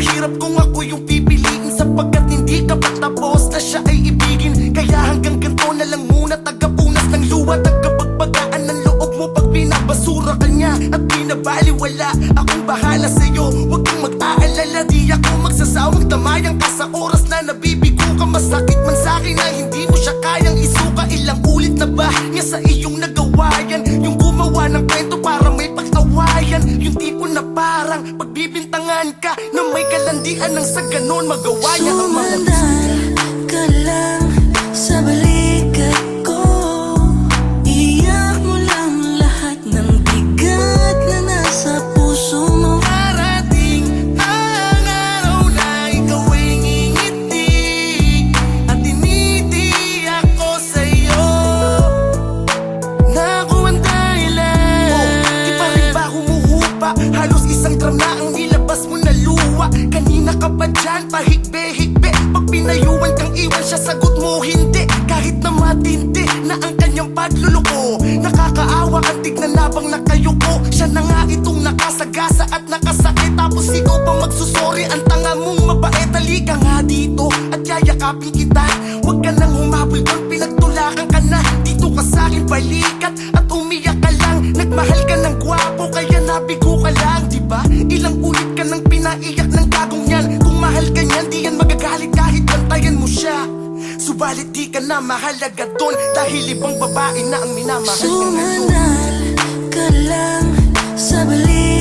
mahirap kung ako yung pipiliin, sapagkat hindi ka pa tapos na siya ay ibigin. Kaya hanggang ganito na lang muna, tagapunas ng luha, tagapagpagaan ng loob mo pag binabasura ka niya at binabaliwala. Akong bahala sa'yo, huwag kang mag-aalala, di ako magsasawang tamayang ka sa oras na nabibigo ka. Masakit man sa'kin na hindi mo siya kayang isuka. Ilang ulit na ba niya sa iyong nagawa yan? Yung gumawa ng kwento para may pag-awayan, yung tipo na parang pagbibintangan ka na may kalandian ng sa ganon magawa niya ang mga Sumandal ka lang sa balikat ko, iyak mo lang lahat ng bigat na nasa puso mo. Darating ang araw na ikaw ay ngingiti at tiniti ako sa'yo na ako ang dahilan. Di pa rin ba humuhupa? Halos isang drum na ang nilabas mo na luwa. Kanina ka pa dyan, pahigbe-higbe, pag pinayuan kang iwan siya, sagot mo hindi. Kahit na matindi na ang kanyang pagluluko, nakakaawa ang tignan labang nakayuko. Siya na nga itong nakasagasa at nakasakit, tapos ikaw pa magsusori. Ang tanga mong mabait, halika nga dito at yayakapin kita. Huwag ka nang humabol doon, pinagtulakan ka na. Dito ka sa'kin balikat at umiyak ka lang. Nagmahal ka ng gwapo kaya nabigo ka lang, diba? Ilang ulit ka nang pinaiyak ng gagong yan. Kung mahal ka niyan, di yan magagalit kahit bantayan mo siya. Subalit di ka na mahalaga doon, dahil ibang babae na ang minamahal ka ngayon. Sumandal ka lang sa balikat